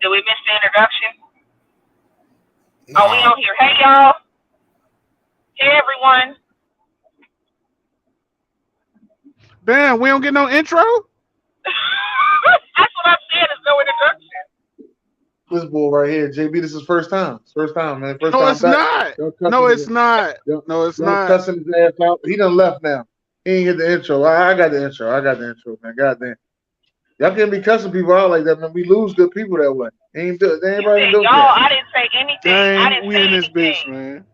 Did we miss the introduction? Nah. Oh, we on here. Hey, y'all. Hey, everyone. Damn, we don't get no intro? That's what I said. There's no introduction. This boy right here, JB, this is first time. First time, man. First No, time it's back. not. No, it's not. No, it's Don't not. cussing his ass out. He done left now. He ain't get the intro. I got the intro. Man. Goddamn. Y'all can't be cussing people out like that, man. We lose good people that way. Ain't do You anybody said do y'all. that. I didn't say anything. Dang, I didn't we say in this anything. bitch, man.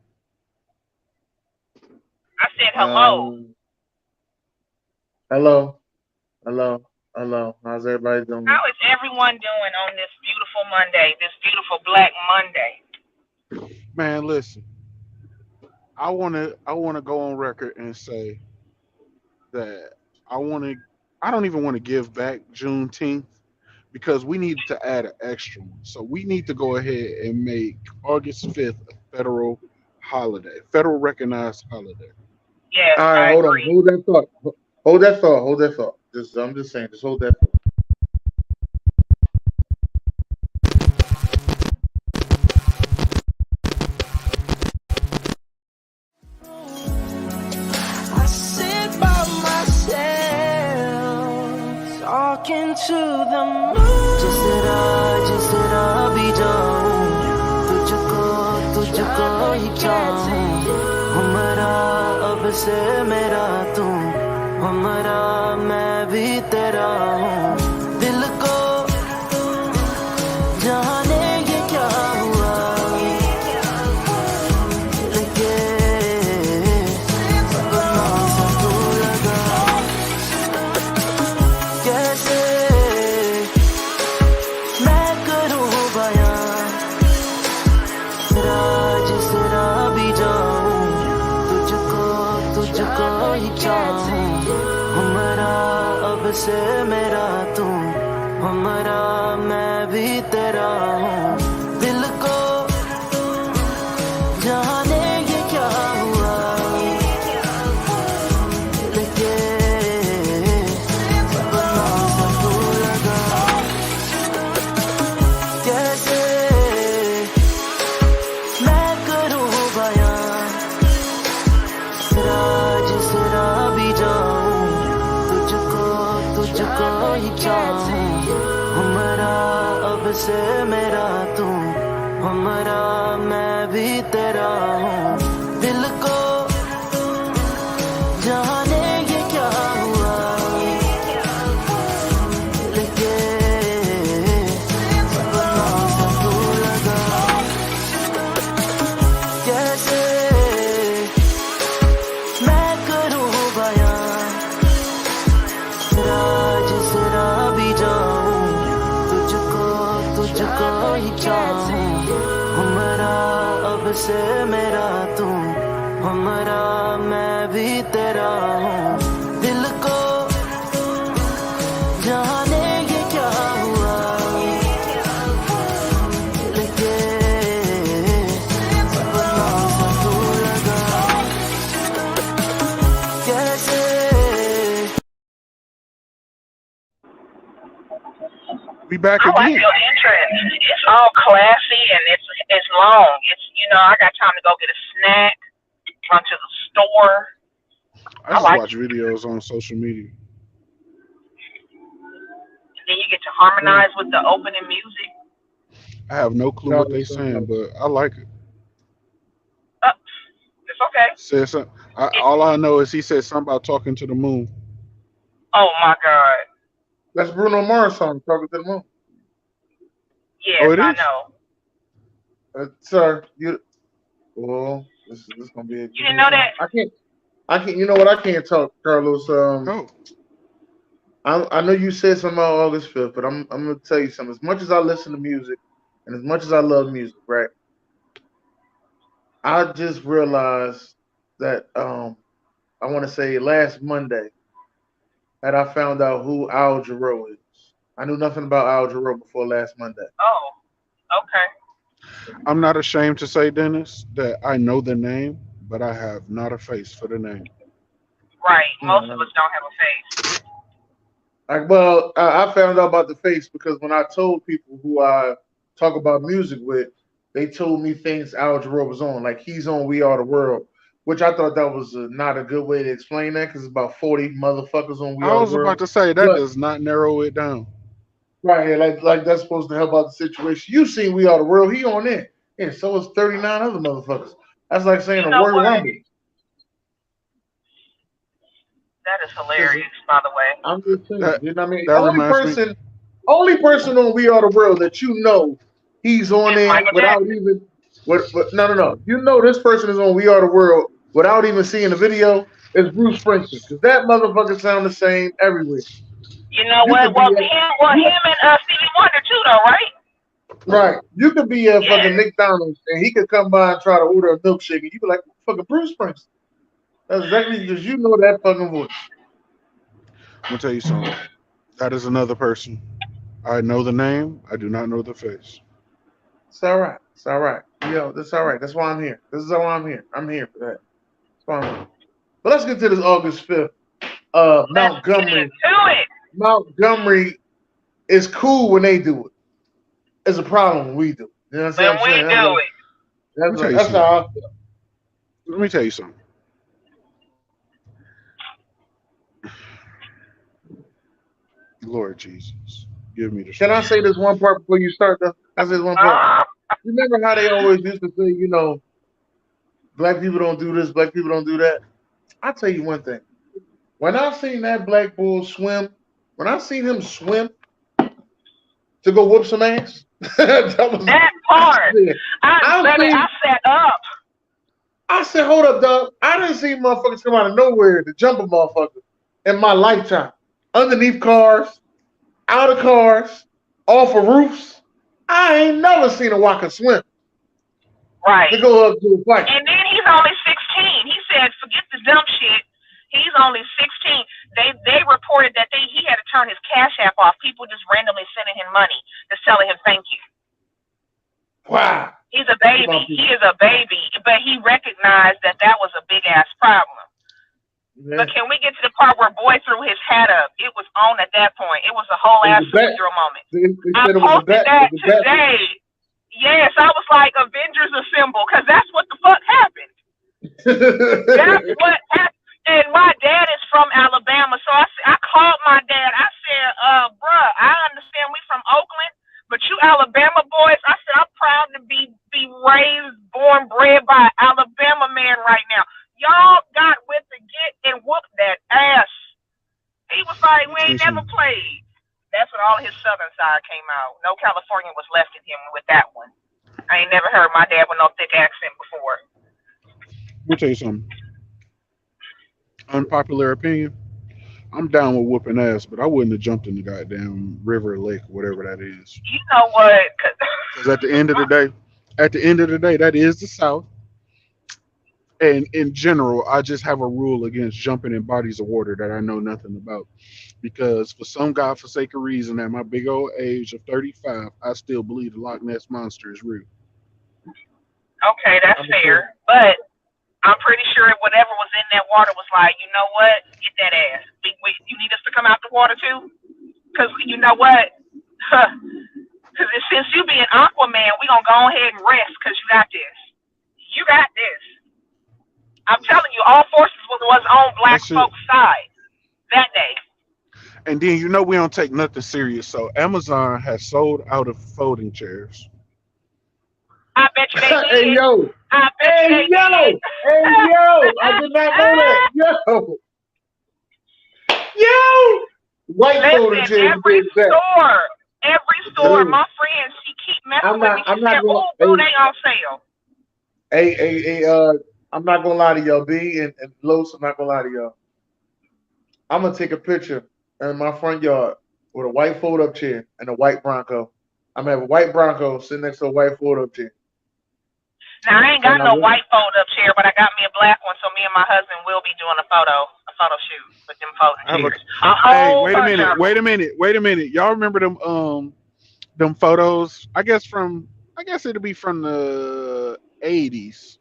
I said hello. Hello. How's everybody doing? How is everyone doing on this beautiful Monday, this beautiful Black Monday? Man, listen. I wanna go on record and say that I don't even want to give back Juneteenth because we need to add an extra one. So we need to go ahead and make August 5th a federal holiday, federal recognized holiday. Yes, All right, I hold agree. on. Hold that thought. Hold that thought. I'm just saying, just hold that thought. I sit by myself, talking to the moon. जिसरा भी जाऊं, तुझको ही चाहूं. हमारा अब से मेरा तू, हमारा मैं भी तेरा हूँ. दिल को जाने ये क्या हुआ, लगे सपना सा तू लगा. कैसे मैं करूँ बयां, जिसरा भी जाऊं, तुझको ही चाहूं. हमारा अब से मेरा तू, हमारा मैं भी तेरा हूँ. दिल को जाने ये क्या हुआ, लगे सपना सा तू लगा. कैसे मैं करूँ बयां, जिसरा भी जाऊं, तुझको ही चाहूं. हमारा अब से मेरा तू, हमारा मैं भी तेरा हूँ. दिल को जाने ये क्या हुआ, लगे सपना सा तू लगा. कैसे मैं करूँ बयां, जिसरा भी जाऊं, तुझको ही चाहूं. हमारा अब से मेरा तू, हमारा मैं भी तेरा हूँ. दिल को जाने ये क्या हुआ, लगे सपना सा तू लगा. कैसे We back I like again. your entrance. It's all classy and it's long. It's I got time to go get a snack, run to the store. I just like watch videos on social media. And then you get to harmonize with the opening music. I have no clue what they saying, but I like it. It's okay. Said some, all I know is he said something about talking to the moon. Oh my God. That's Bruno Mars song, Talking to the Moon. Yes, Oh, it I is? know. Sir, well, this is gonna be. You didn't know that? I can't. You know what? I can't talk, Carlos. Oh, I know you said something about August 5th, but I'm gonna tell you something. As much as I listen to music, and as much as I love music, right? I just realized that I want to say last Monday that I found out who Al Jarreau is. I knew nothing about Al Jarreau before last Monday. Oh, okay. I'm not ashamed to say, Dennis, that I know the name, but I have not a face for the name. Right. Most of us don't have a face. I found out about the face because when I told people who I talk about music with, they told me things Al Jarreau was on. Like he's on We Are the World, which I thought that was not a good way to explain that because it's about 40 motherfuckers on We I Are the was about World. to say that But does not narrow it down. right, like that's supposed to help out the situation. You seen We Are the World? He on there, and so is 39 other motherfuckers. That's like saying You a know Royal what? Rumble. That is Listen, hilarious, by the way. I'm just saying. That You know what I mean? that reminds me. Only person on We Are the World that you know he's on It's there Michael without Jackson. even. No. You know this person is on We Are the World without even seeing the video. Is Bruce Springsteen because that motherfucker sound the same everywhere. You know You what? could be at you, Him and Stevie Wonder too, though, right? right. You could be at Yeah. fucking McDonald's and he could come by and try to order a milkshake and you be like, fucking Bruce Springsteen. That's exactly because you know that fucking voice. I'm gonna tell you something. That is another person. I know the name. I do not know the face. It's all right. It's all right. Yo, that's all right. That's why I'm here. This is why I'm here. I'm here for that. That's why I'm here. But let's get to this August 5th. Let's get Montgomery. into it. Montgomery is cool when they do it. It's a problem when we do it. You know what When I'm we saying? do it. Let me tell you That's something. how I feel. Let me tell you something. Lord Jesus, give me the Can I strength. say this one part before you start though? I say this one part. You remember how they always used to say, black people don't do this, black people don't do that? I'll tell you one thing. When I seen that black bull swim, when I seen him swim to go whoop some ass, That part. I sat up. I said, hold up, dog. I didn't see motherfuckers come out of nowhere to jump a motherfucker in my lifetime. Underneath cars, out of cars, off of roofs. I ain't never seen a walker swim Right. to go up to a fight. And then he's only 16. He said, forget the dumb shit. He's only 16. They reported that he had to turn his Cash App off. People just randomly sending him money, just telling him thank you. Wow. He's a baby. He is a baby. But he recognized that was a big ass problem. Yeah. But can we get to the part where boy threw his hat up? It was on at that point. It was a whole ass superhero moment. They I said it was a posted bet. that It was a bet. today. Yes, I was like, Avengers Assemble, because that's what the fuck happened. That's what happened. And my dad is from Alabama, so I called my dad. I said, bruh, I understand we from Oakland, but you Alabama boys, I said, I'm proud to be raised, born, bred by an Alabama man right now. Y'all got with the get and whooped that ass. He was like, we ain't never played. That's when all his southern side came out. No California was left in him with that one. I ain't never heard my dad with no thick accent before. Let me tell you something. Unpopular opinion. I'm down with whooping ass, but I wouldn't have jumped in the goddamn river or lake, whatever that is. You know what? Because at the end of the day, that is the South. And in general, I just have a rule against jumping in bodies of water that I know nothing about. Because for some godforsaken reason, at my big old age of 35, I still believe the Loch Ness Monster is real. Okay, that's fair. But I'm pretty sure whatever was in that water was like, you know what? Get that ass. You need us to come out the water too? Because you know what? Because since you being Aquaman, we going to go ahead and rest because you got this. You got this. I'm telling you, all forces was on black folks' side that day. And then we don't take nothing serious. So Amazon has sold out of folding chairs. I bet you they did. Hey yo! I bet you they did. Hey yo! I did not know that. Yo! White folding chairs. Every store, my friend, she keep messing with me. She said, "Ooh, they on sale." Hey, I'm not gonna lie to y'all, B and Los, I'm not gonna lie to y'all. I'm gonna take a picture in my front yard with a white fold-up chair and a white Bronco. I'm gonna have a white Bronco sitting next to a white fold-up chair. Now I ain't got no white fold-up chair, but I got me a black one, so me and my husband will be doing a photo shoot with them folding chairs. Hey, wait a minute. Y'all remember them photos? I guess it'll be from the 80s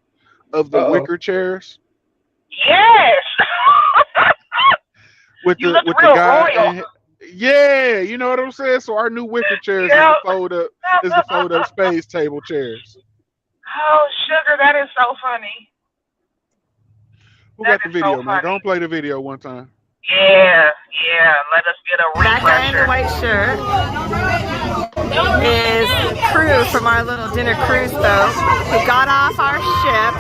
of the wicker chairs. Yes. with you the look real guy royal. and Yeah, you know what I'm saying? So our new wicker chairs Yeah. is the fold up space table chairs. Oh, sugar, that is so funny. Who That got the is video, so man? funny. Go and play the video one time. Yeah. Let us get a That guy in the refresher. white shirt is crew from our little dinner cruise boat who got off our ship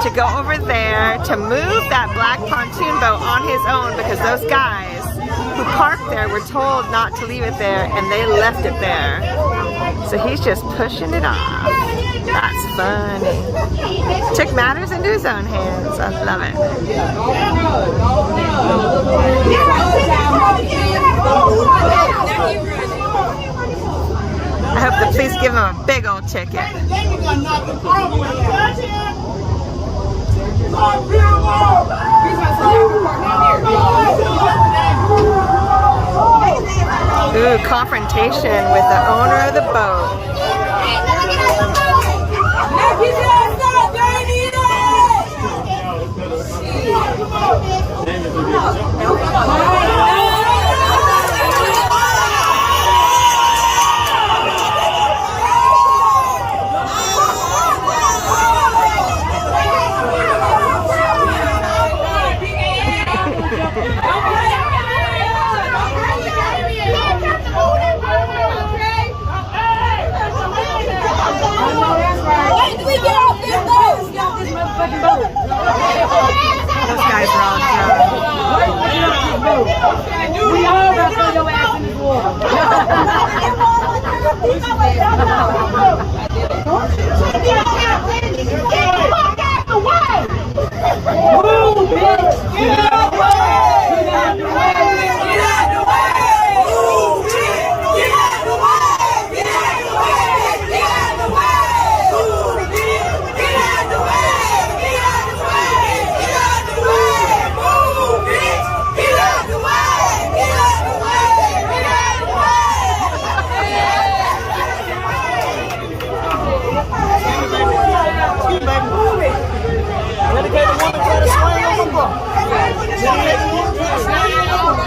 to go over there to move that black pontoon boat on his own because those guys who parked there were told not to leave it there and they left it there. So he's just pushing it off. That's funny. Took matters into his own hands. I love it. I hope the police give him a big old ticket. Ooh, confrontation with the owner of the boat. Those guys are all drunk. We all got to throw your ass in this water. Move, bitch! Get out the way! Get out the way! Get out the way! Move, bitch! Get out the way! Get out the way! Get out the way! Move, bitch! Get out the way! Get out the way! Get out the way! Move, bitch! Get out the way! Get out the way! Get out the way! Dedicated woman try to swing on the boat. Dedicated woman try to swing on the boat.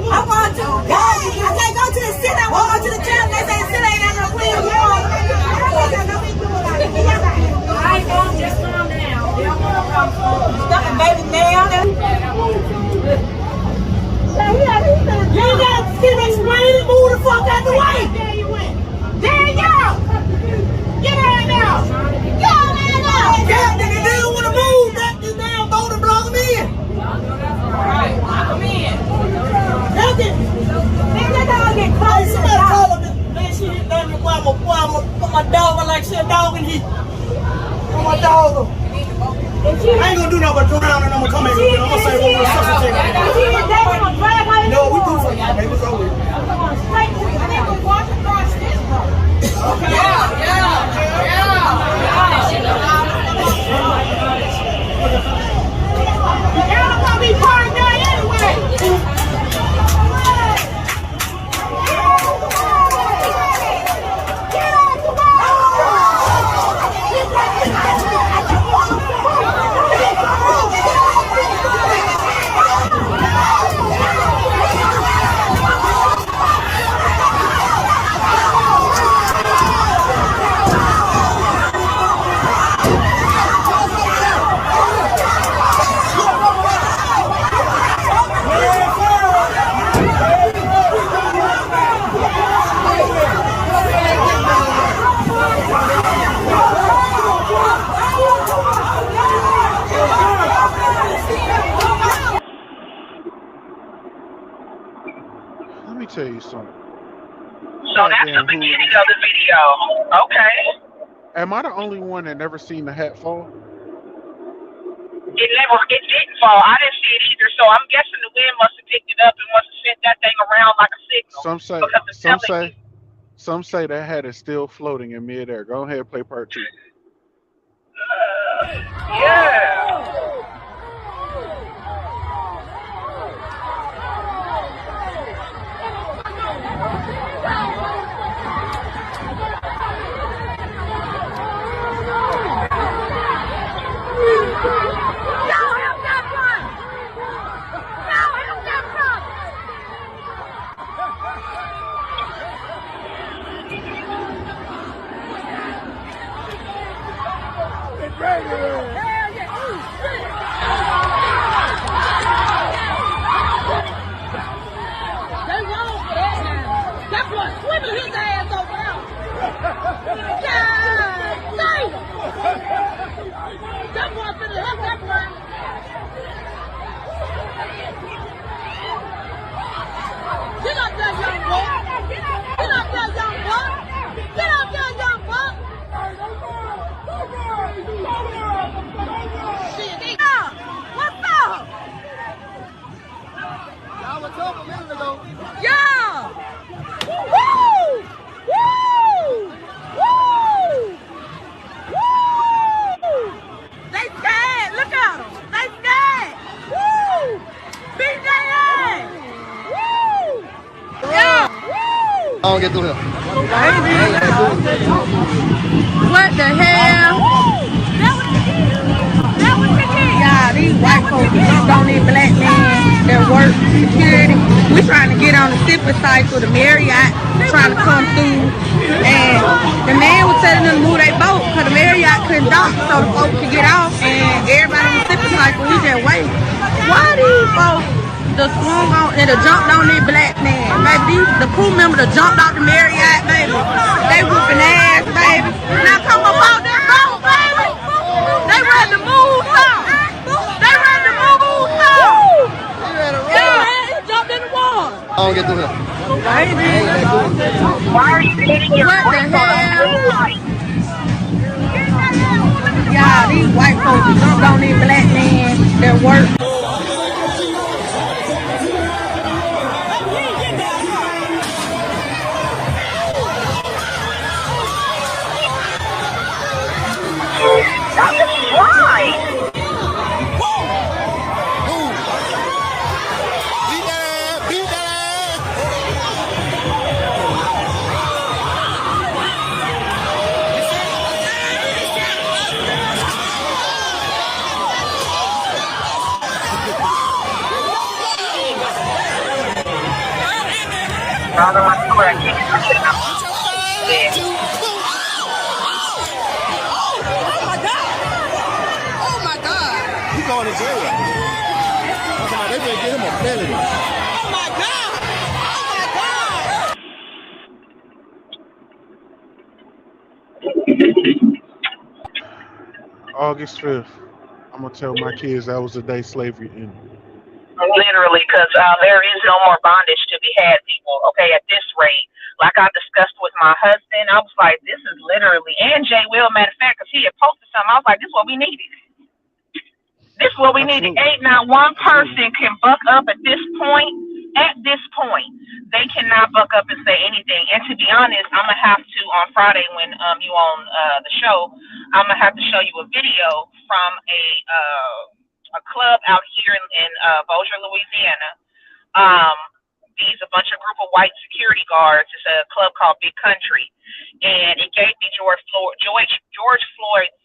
I want to. I can't go to the sit. I want to go to the jail. They say sit ain't got no clean water. I won't just calm down. Baby now. You ain't got to sit and explain it. Move the fuck out the way. There you go. Get out now. Captain, if they don't want to move, that this damn boat and blow them in. Alright, lock them in. Captain. Man, that dog get close. Somebody call him. Man, she didn't let me put my dog on like she a dog in heat. Put my dog on. I ain't gonna do nothing but drown and I'm gonna come in here. I'm gonna say one more substitute. No, we do something, baby. It's over. Okay. Y'all gonna be parked there anyway. Let me tell you something. So that's the beginning of the video. Okay. Am I the only one that never seen the hat fall? It didn't fall. I didn't see it either. So I'm guessing the wind must have picked it up and must have sent that thing around like a signal. Some say that hat is still floating in midair. Go ahead and play part 2. Yeah. That boy swimming his ass over there. That boy finna help that boy. Get up there, young boy. Get up there, young boy. Get up there, young boy. What's up? Y'all was up a minute ago. Yeah. Woo! Woo! Woo! Woo! They scared. Look at them. They scared. Woo! Beat their ass. Woo! Yeah. Woo! I don't get through here. What the hell? Y'all, these white folks don't need black men that work security. We trying to get on the sipping cycle, the Marriott trying to come through. And the man was telling them to move their boat because the Marriott couldn't dock so the folks could get off. And everybody on the sipping cycle, we just wait. Why these folks the swung on and the jumped on their black man? Baby, the crew member that jumped out the Marriott, baby. They whooping ass, baby. Now come about that boat, baby. They ready to move up. They ready to move up. Yeah, he jumped in the water. I don't get through here. Why are you hitting your What the brakes on a hell? blue light? Y'all, these white folks jumped on these black men that work. That is right. Rather like correct. Yeah. Going to jail. They better get him a felony. Oh my God! Oh my God! August 5th. I'm gonna tell my kids that was the day slavery ended. Literally, because there is no more bondage to be had, people. Okay, at this rate, like I discussed with my husband, I was like, this is literally, and Jay Will, matter of fact, because he had posted something, I was like, this is what we needed. This is what we needed. Ain't not one person can buck up at this point. At this point, they cannot buck up and say anything. And to be honest, I'm gonna have to on Friday when you on the show, I'm gonna have to show you a video from a club out here in Bossier, Louisiana. These a bunch of group of white security guards. It's a club called Big Country, and it gave me George Floyd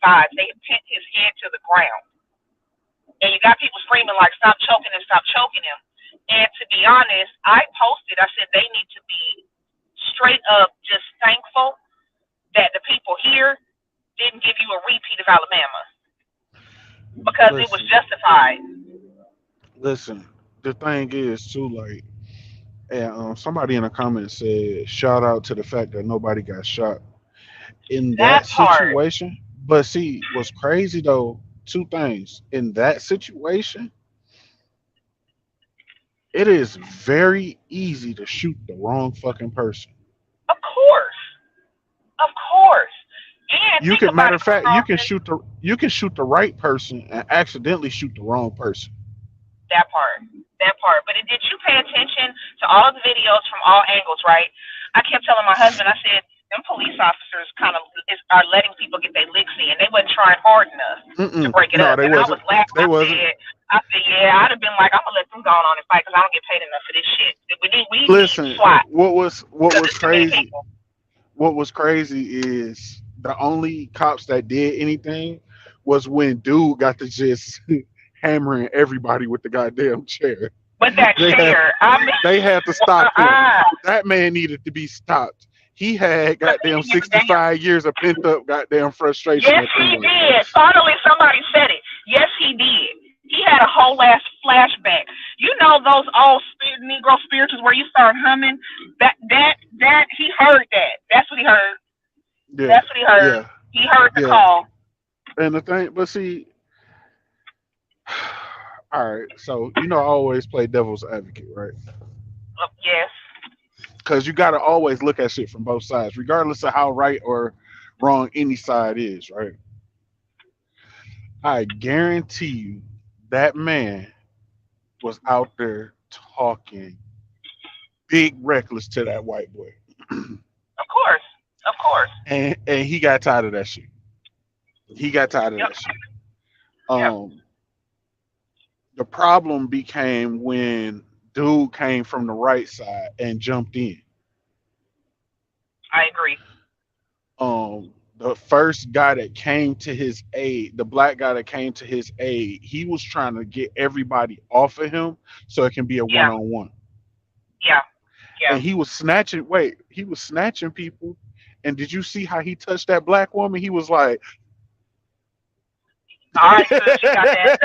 vibes. They had pinned his head to the ground. And you got people screaming like, stop choking him, stop choking him. And to be honest, I posted, I said they need to be straight up just thankful that the people here didn't give you a repeat of Alabama. Because it was justified. Listen, the thing is too, like, and somebody in the comments said, shout out to the fact that nobody got shot in that situation. But see, what's crazy though, two things. In that situation, it is very easy to shoot the wrong fucking person. Of course. Of course. And you can, matter of fact, you can shoot the right person and accidentally shoot the wrong person. That part. But did you pay attention to all of the videos from all angles, right? I kept telling my husband, I said, them police officers kind of are letting people get their licks in. They wasn't trying hard enough to break it up. And I was laughing. I said, yeah, I'd have been like, I'm gonna let them go on and fight because I don't get paid enough for this shit. We listen. SWAT. What was crazy? What was crazy is the only cops that did anything was when dude got to just hammering everybody with the goddamn chair. With that chair, they had to stop him. That man needed to be stopped. He had Because he goddamn didn't give a damn. 65 years of pent up goddamn frustration. Yes, he did. Finally, somebody said it. Yes, he did. He had a whole ass flashback. You know those old Negro spirituals where you start humming. That he heard that. That's what he heard. Yeah, That's what he heard. yeah, He heard the yeah. call. And the thing, but see, all right. So I always play devil's advocate, right? Yes. Because you got to always look at shit from both sides, regardless of how right or wrong any side is, right? I guarantee you that man was out there talking big reckless to that white boy. Of course. Of course. And he got tired of that shit. He got tired of Yep. that shit. Yep. The problem became when dude came from the right side and jumped in. I agree. The first guy that came to his aid, the black guy that came to his aid, he was trying to get everybody off of him so it can be a Yeah. one-on-one. Yeah. Yeah. And he was snatching people. And did you see how he touched that black woman? He was like, All right, so she got that.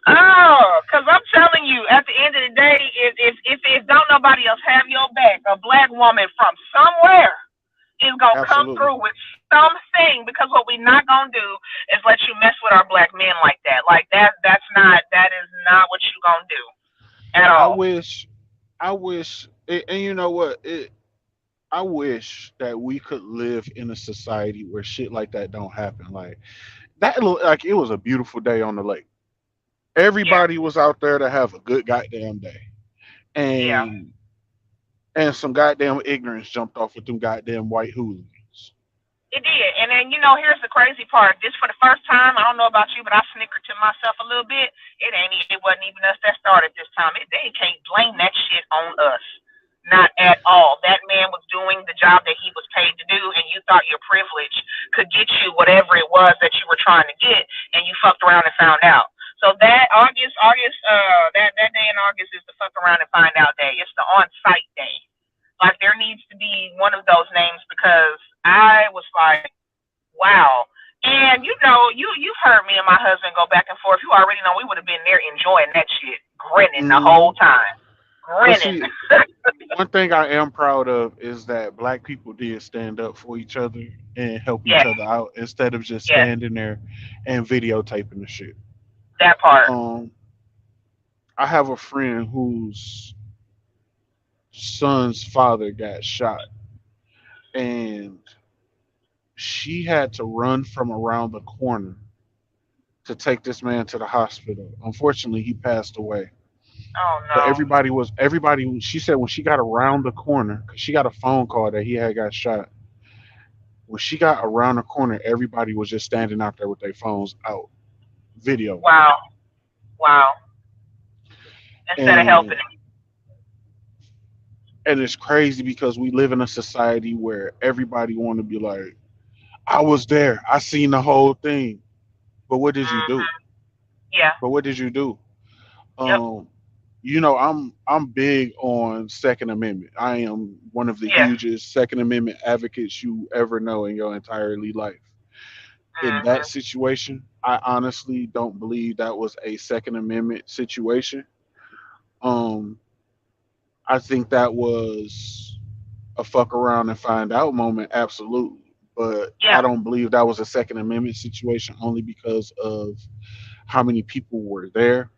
Oh, because I'm telling you, at the end of the day, if don't nobody else have your back, a black woman from somewhere is gonna come Absolutely. through with something. Because what we not gonna do is let you mess with our black men like that. Like that is not what you gonna do at I all. wish, and you know what? I wish that we could live in a society where shit like that don't happen. Like that, like it was a beautiful day on the lake. Everybody was out there to have a good goddamn day, Yeah. and some goddamn ignorance jumped off with them goddamn white hooligans. It did. And then, here's the crazy part. This for the first time, I don't know about you, but I snickered to myself a little bit. It wasn't even us that started this time. They can't blame that shit on us. Not at all. That man was doing the job that he was paid to do, and you thought your privilege could get you whatever it was that you were trying to get, and you fucked around and found out. So that August, that day in August is the fuck around and find out day. It's the on-site day. Like there needs to be one of those names because I was like, wow. And you've heard me and my husband go back and forth. You already know we would have been there enjoying that shit, grinning the whole time. Grinning. One thing I am proud of is that black people did stand up for each other and help each other out instead of just standing there and videotaping the shit. That part. I have a friend whose son's father got shot, and she had to run from around the corner to take this man to the hospital. Unfortunately, he passed away. Oh no. But everybody, she said when she got around the corner, because she got a phone call that he had got shot. When she got around the corner, everybody was just standing out there with their phones out, video. Wow. Instead of helping him. And it's crazy because we live in a society where everybody want to be like, I was there, I seen the whole thing. But what did you do? Yeah. But what did you do? Yep. I'm big on Second Amendment. I am one of the hugest Second Amendment advocates you ever know in your entire life. In that situation, I honestly don't believe that was a Second Amendment situation. I think that was a fuck around and find out moment, absolutely. But I don't believe that was a Second Amendment situation only because of how many people were there.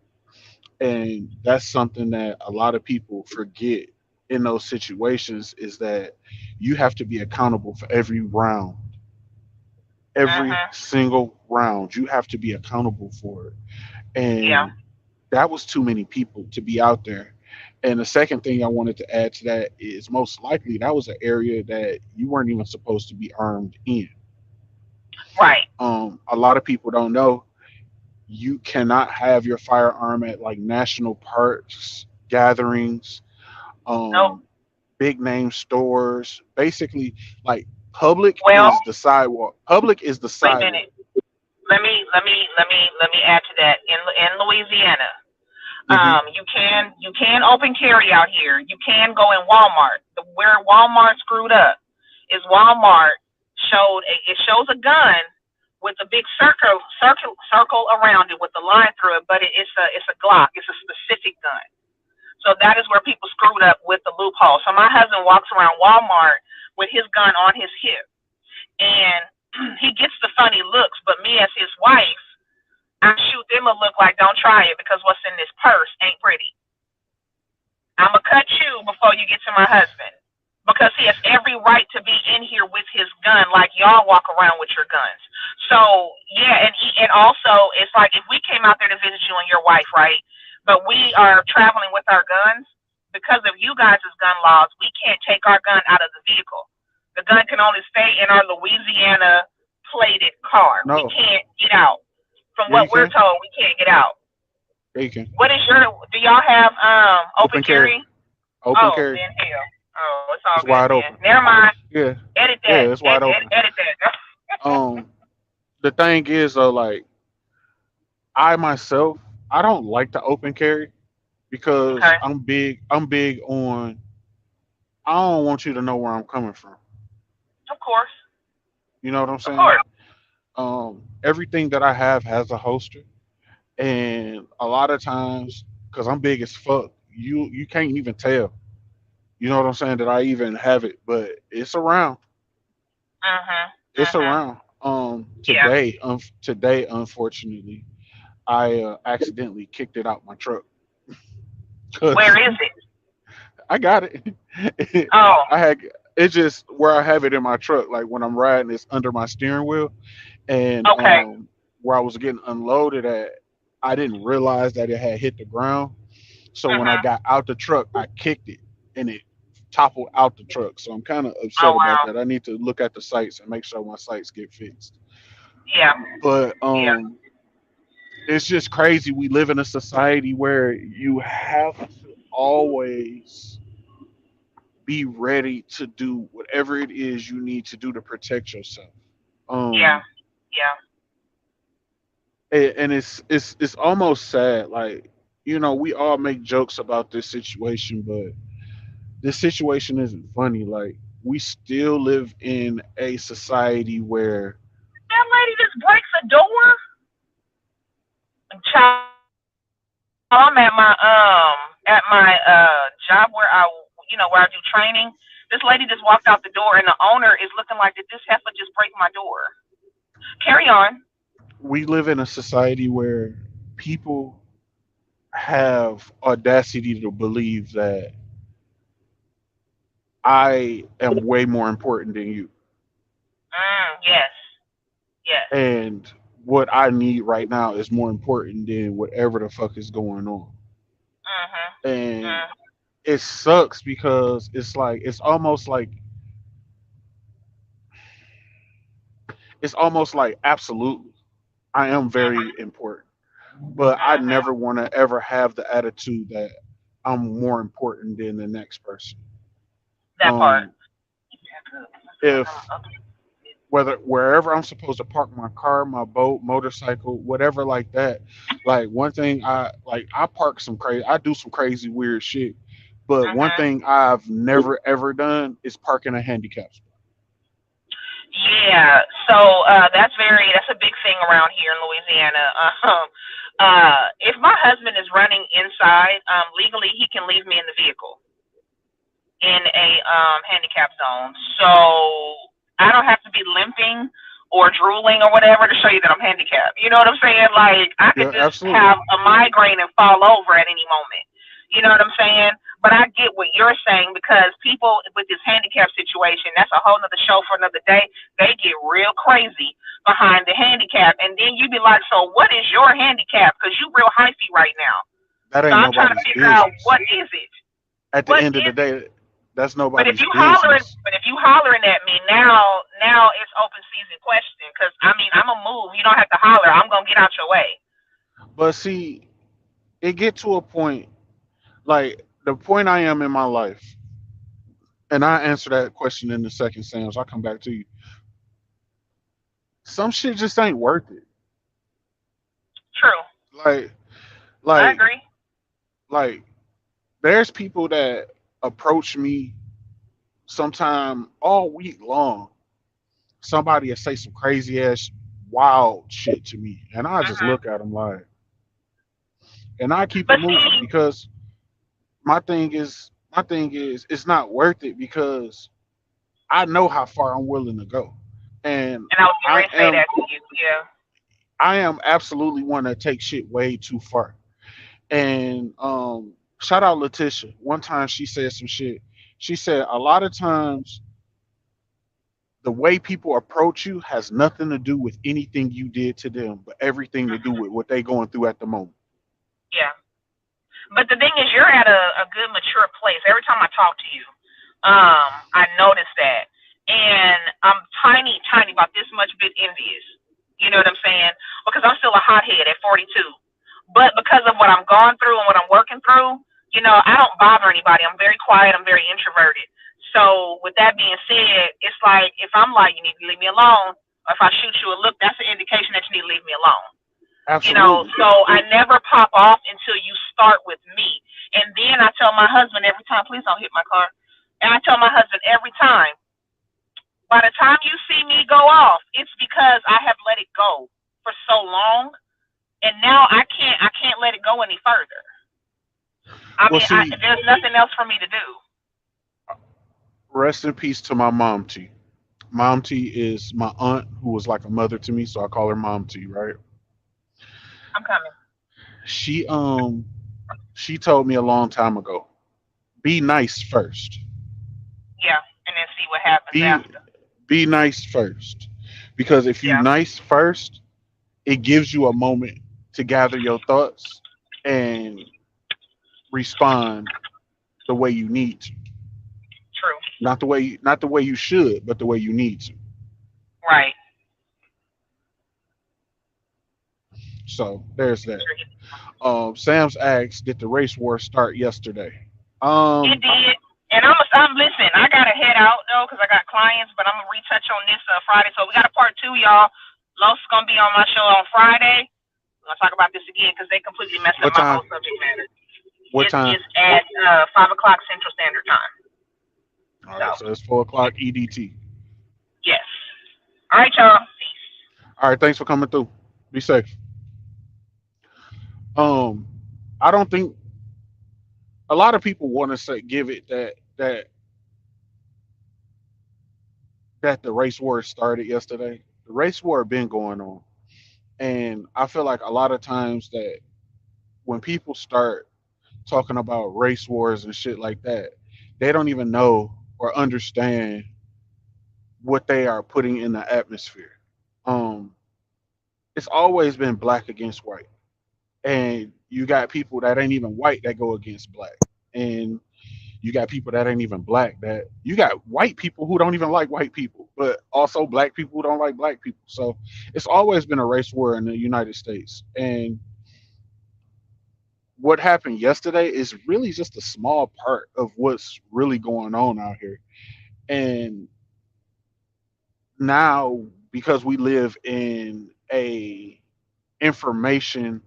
And that's something that a lot of people forget in those situations is that you have to be accountable for every round. Every single round, you have to be accountable for it. And that was too many people to be out there. And the second thing I wanted to add to that is most likely that was an area that you weren't even supposed to be armed in. Right. A lot of people don't know you cannot have your firearm at like national parks, gatherings, big name stores. Basically, like public is the sidewalk. Public is the sidewalk. Wait a minute. Let me add to that. In Louisiana, You can open carry out here. You can go in Walmart. Where Walmart screwed up is Walmart shows a gun with a big circle around it with a line through it, but it's a Glock. It's a specific gun. So that is where people screwed up with the loophole. So my husband walks around Walmart with his gun on his hip, and he gets the funny looks. But me as his wife, I shoot them a look like, don't try it, because what's in this purse ain't pretty. I'm going to cut you before you get to my husband, because he has every right to be in here with his gun like y'all walk around with your guns. So, yeah, and also, it's like if we came out there to visit you and your wife, right, but we are traveling with our guns, because of you guys' gun laws, we can't take our gun out of the vehicle. The gun can only stay in our Louisiana plated car. No. We can't get out. From Yeah, what we're told, we can't get out. Yeah, you can. What is do y'all have open carry? Open carry. Then hell. Oh, it's all It's good. wide Then. open. Never mind. Yeah. Edit that. Yeah, it's wide open. Edit that. The thing is though, like I myself, I don't like to open carry because Okay. I'm big on I don't want you to know where I'm coming from. Of course. You know what I'm Of saying? course. Everything that I have has a holster, and a lot of times, because I'm big as fuck, you can't even tell. You know what I'm saying? That I even have it, but it's around. It's around. Yeah. Today, unfortunately, I accidentally kicked it out my truck. 'Cause Where is it? I got it. Oh. It's just where I have it in my truck. Like when I'm riding, it's under my steering wheel, and Okay. where I was getting unloaded at, I didn't realize that it had hit the ground. So when I got out the truck, I kicked it, and it toppled out the truck. So I'm kind of upset Oh about wow. that. I need to look at the sites and make sure my sites get fixed. Yeah. But Yeah. it's just crazy. We live in a society where you have to always be ready to do whatever it is you need to do to protect yourself. Yeah. Um, Yeah. and it's almost sad. Like we all make jokes about this situation, but this situation isn't funny. Like we still live in a society where That lady just breaks a door. Child, I'm at my job where I do training. This lady just walked out the door, and the owner is looking like, did this heifer just break my door? Carry on. we live in a society where people have audacity to believe that I am way more important than you. Yes. Yes. And what I need right now is more important than whatever the fuck is going on. And it sucks because it's almost like absolutely I am very important. But I never want to ever have the attitude that I'm more important than the next person. That part. If whether wherever I'm supposed to park my car, my boat, motorcycle, whatever like that. Like one thing I do some crazy weird shit. But one thing I've never ever done is park in a handicap spot. Yeah. So that's a big thing around here in Louisiana. If my husband is running inside, legally he can leave me in the vehicle in a handicap zone. So I don't have to be limping or drooling or whatever to show you that I'm handicapped. You know what I'm saying? Like I could Yeah, just absolutely. have a migraine and fall over at any moment. You know what I'm saying? But I get what you're saying, because people with this handicap situation, that's a whole nother show for another day. They get real crazy behind the handicap. And then you be like, so what is your handicap? Because you real hyphy right now. That So ain't I'm trying to nobody's figure out, business. what is it? At the What end of the is day, that's But if nobody's you hollering, business. at me now it's open season question. Because I'm gonna move. You don't have to holler. I'm gonna get out your way. But see, it get to a point like the point I am in my life, and I answer that question in a second, Sam. So I'll come back to you. Some shit just ain't worth it. True. Like, I like agree. Like, there's people that approach me sometime all week long. Somebody will say some crazy ass wild shit to me, and I just Mhm. look at them like, and I keep it But moving see, because my thing is it's not worth it because I know how far I'm willing to go, and and I was getting I ready to say am that to you. Yeah. I am absolutely one that takes shit way too far. And shout out Letitia. One time she said some shit. She said a lot of times the way people approach you has nothing to do with anything you did to them, but everything to do with what they going through at the moment. Yeah. But the thing is, you're at a good mature place. Every time I talk to you, I notice that, and I'm tiny, tiny, about this much bit envious. You know what I'm saying? Because I'm still a hothead at 42, but because of what I'm going through and what I'm working through, I don't bother anybody. I'm very quiet. I'm very introverted. So with that being said, it's like if I'm like, you need to leave me alone, or if I shoot you a look, that's an indication that you need to leave me alone. Absolutely. So I never pop off until you start with me. And then I tell my husband every time, please don't hit my car. And I tell my husband every time, by the time you see me go off, it's because I have let it go for so long, and now I can't let it go any further. I Well, mean, see, there's nothing else for me to do. rest in peace to my mom T. Mom T is my aunt who was like a mother to me, so I call her Mom T, right? I'm coming. She she told me a long time ago, be nice first. Yeah, and then see what happens Be after. be nice first. Because if you Yeah, nice first, it gives you a moment to gather your thoughts and respond the way you need to. true. Not the way you should, but the way you need to. Right. So there's that. Sam's asked, did the race war start yesterday? It Um, did. And I'm listen. I gotta head out though because I got clients, but I'm gonna retouch on this Friday. So we got a part two, y'all. Los is gonna be on my show on Friday. We're gonna talk about this again because they completely messed up what my time? whole subject matter. What It time? is at 5 o'clock Central Standard Time. All So right, so it's 4 o'clock EDT. yes. All right, y'all. All right, thanks for coming through. Be safe. Um, I don't think a lot of people want to say give it that the race war started yesterday. The race war been going on, and I feel like a lot of times that when people start talking about race wars and shit like that, they don't even know or understand what they are putting in the atmosphere. Um, it's always been black against white, and you got people that ain't even white that go against black, and you got people that ain't even black that you got white people who don't even like white people, but also black people who don't like black people. So it's always been a race war in the United States, and what happened yesterday is really just a small part of what's really going on out here. And now, because we live in a information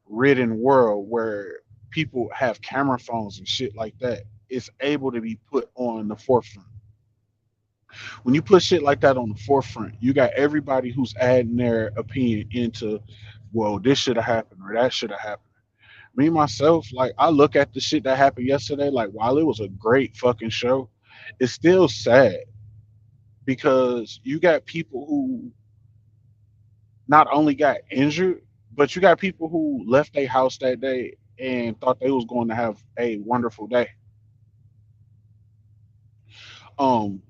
ridden world where people have camera phones and shit like that, it's able to be put on the forefront. When you put shit like that on the forefront, you got everybody who's adding their opinion into, well, this should have happened or that should have happened. Me myself, like I look at the shit that happened yesterday, like while it was a great fucking show, it's still sad because you got people who not only got injured, but you got people who left their house that day and thought they was going to have a wonderful day. Um,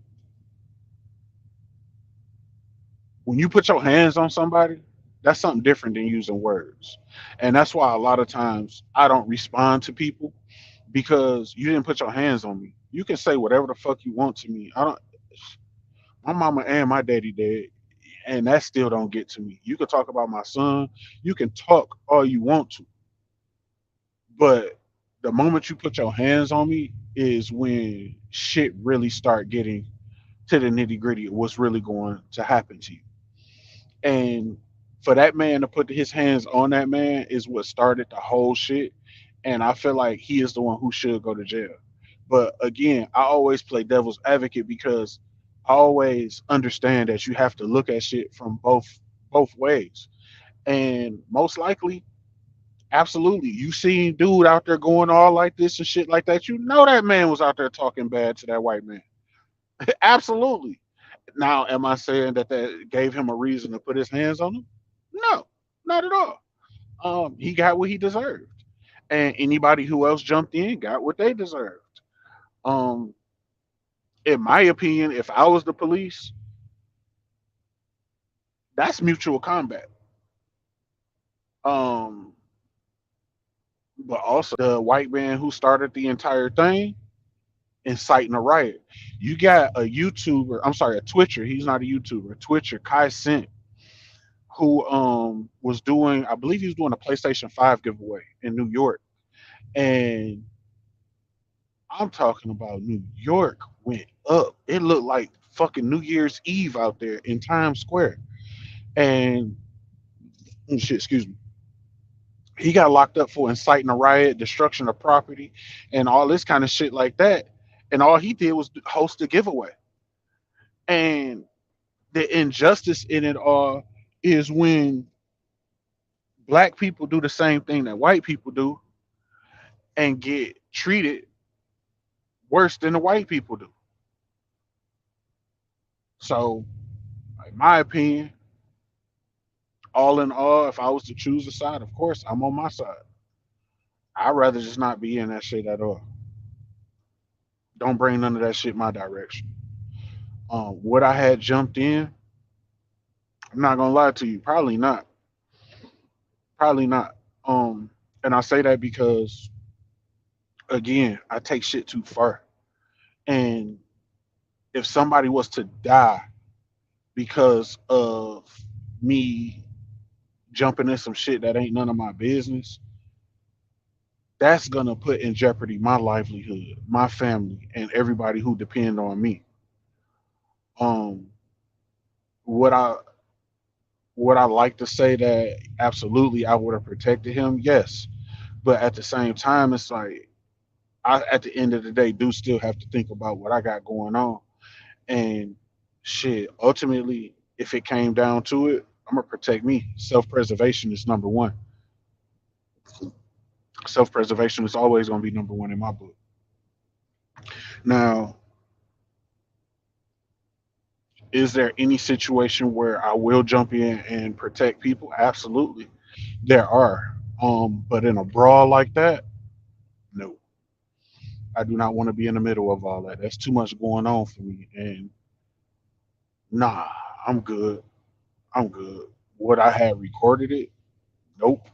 when you put your hands on somebody, that's something different than using words, and that's why a lot of times I don't respond to people because you didn't put your hands on me. You can say whatever the fuck you want to me. I don't. My mama and my daddy dead, and that still don't get to me. You can talk about my son. You can talk all you want to, but the moment you put your hands on me is when shit really start getting to the nitty gritty of what's really going to happen to you. And for that man to put his hands on that man is what started the whole shit. and I feel like he is the one who should go to jail. But again, I always play devil's advocate because I always understand that you have to look at shit from both ways. And most likely, absolutely, you seen dude out there going all like this and shit like that. You know that man was out there talking bad to that white man. Absolutely. Now, am I saying that that gave him a reason to put his hands on him? No, not at all. He got what he deserved, and anybody who else jumped in got what they deserved. Um, in my opinion, if I was the police, that's mutual combat. Um, but also the white man who started the entire thing inciting a riot. You got a YouTuber, I'm sorry, a Twitcher. He's not a YouTuber, a Twitcher, Kai Sent, who was doing, I believe he was doing a PlayStation 5 giveaway in New York. And I'm talking about New York went up. It looked like fucking New Year's Eve out there in Times Square. And shit, excuse me. He got locked up for inciting a riot, destruction of property, and all this kind of shit like that. And all he did was host a giveaway. And the injustice in it all is when black people do the same thing that white people do and get treated worse than the white people do. So, in my opinion, all in all, if I was to choose a side, of course, I'm on my side. I'd rather just not be in that shit at all. Don't bring none of that shit my direction. Would I had jumped in? I'm not gonna lie to you. Probably not. Probably not. And I say that because again, I take shit too far. And if somebody was to die because of me jumping in some shit that ain't none of my business, that's gonna put in jeopardy my livelihood, my family, and everybody who depend on me. Um, would I would I like to say that absolutely I would have protected him? Yes, but at the same time, it's like I, at the end of the day, do still have to think about what I got going on. And shit, ultimately, if it came down to it, I'm gonna protect me. Self-preservation is number one. Self-preservation is always gonna be number one in my book. Now, is there any situation where I will jump in and protect people? Absolutely, there are. But in a brawl like that, no. I do not want to be in the middle of all that. That's too much going on for me. And nah, I'm good. I'm good. Would I have recorded it? Nope.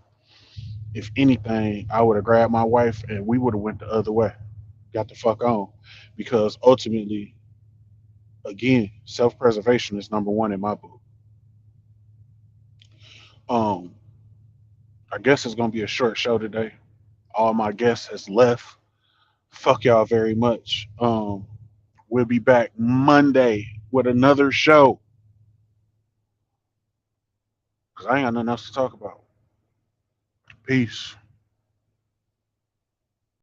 If anything, I would have grabbed my wife and we would have went the other way. Got the fuck on. Because ultimately, again, self-preservation is number one in my book. Um, I guess it's gonna be a short show today. All my guests has left. Fuck y'all very much. We'll be back Monday with another show. Cause I ain't got nothing else to talk about. Peace.